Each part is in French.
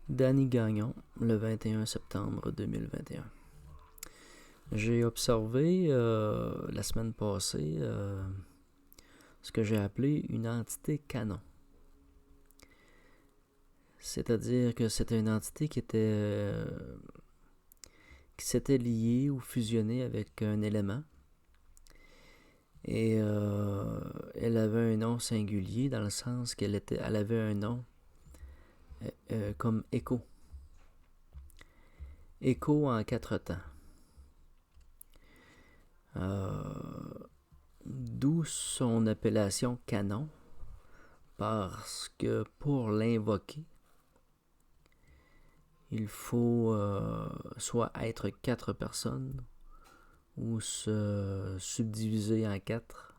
Danny Gagnon, le 21 septembre 2021. J'ai observé la semaine passée ce que j'ai appelé une entité canon. C'est-à-dire que c'était une entité qui s'était liée ou fusionnée avec un élément. Et elle avait un nom singulier dans le sens elle avait un nom comme écho. Écho en 4 temps. D'où son appellation canon, parce que pour l'invoquer, il faut soit être 4 personnes ou se subdiviser en 4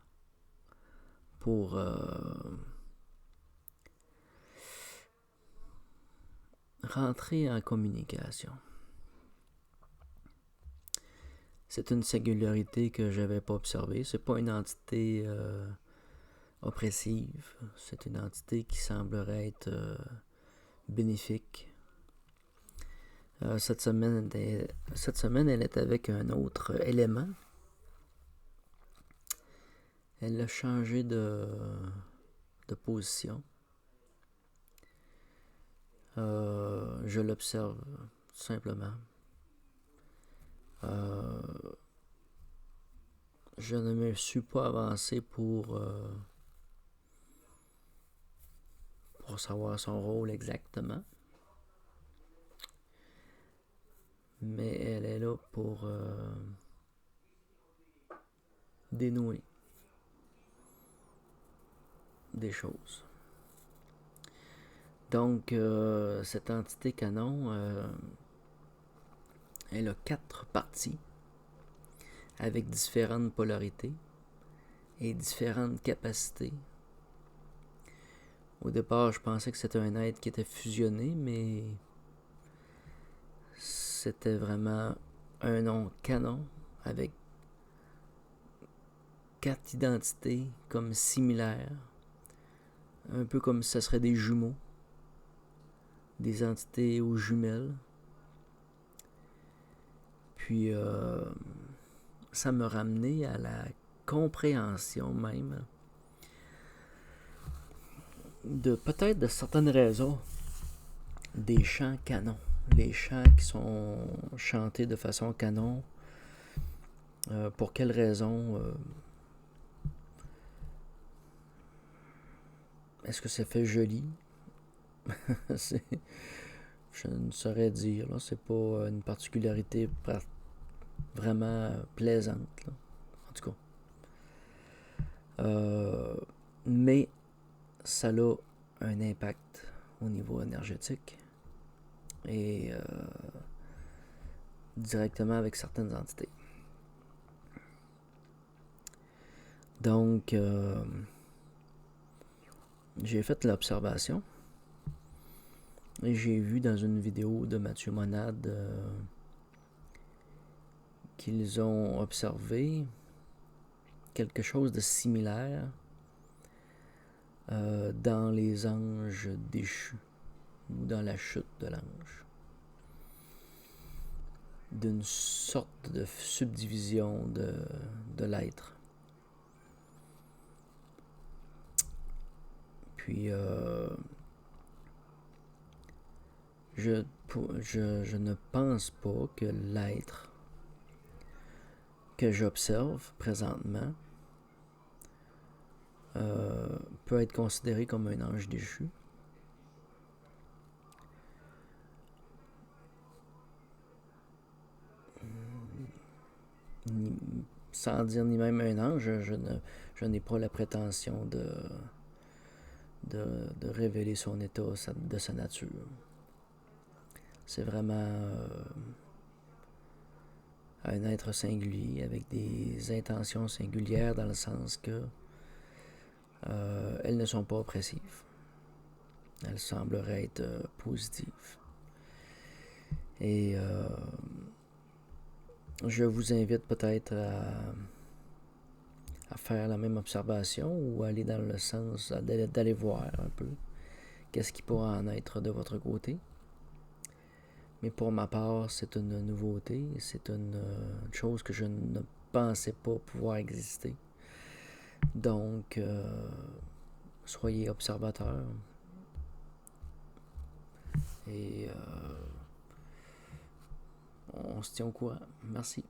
pour rentrer en communication. C'est une singularité que j'avais pas observée. C'est pas une entité oppressive. C'est une entité qui semblerait être bénéfique. Cette semaine, elle est avec un autre élément. Elle a changé de position. Je l'observe tout simplement. Je ne me suis pas avancé pour savoir son rôle exactement. Mais elle est là pour dénouer des choses. Donc, cette entité canon, elle a 4 parties avec différentes polarités et différentes capacités. Au départ, je pensais que c'était un être qui était fusionné, mais c'était vraiment un nom canon avec 4 identités comme similaires, un peu comme si ça serait des jumeaux, des entités aux jumelles. Puis ça me ramenait à la compréhension même de peut-être de certaines raisons des chants canons. Les chants qui sont chantés de façon canon, pour quelles raisons? Est-ce que ça fait joli? Je ne saurais dire. Là. C'est pas une particularité vraiment plaisante. Là. En tout cas. Mais ça a un impact au niveau énergétique et directement avec certaines entités. Donc, j'ai fait l'observation et j'ai vu dans une vidéo de Mathieu Monade qu'ils ont observé quelque chose de similaire dans les anges déchus ou dans la chute de l'ange, d'une sorte de subdivision de l'être. Puis je ne pense pas que l'être que j'observe présentement peut être considéré comme un ange déchu. Sans dire ni même un ange, je n'ai pas la prétention de révéler son état de sa nature. C'est vraiment un être singulier avec des intentions singulières dans le sens que elles ne sont pas oppressives. Elles sembleraient être positives. Et je vous invite peut-être à faire la même observation ou aller dans le sens d'aller voir un peu qu'est-ce qui pourra en être de votre côté. Mais pour ma part, c'est une nouveauté, c'est une chose que je ne pensais pas pouvoir exister. Donc, soyez observateurs et on se tient au courant. Merci.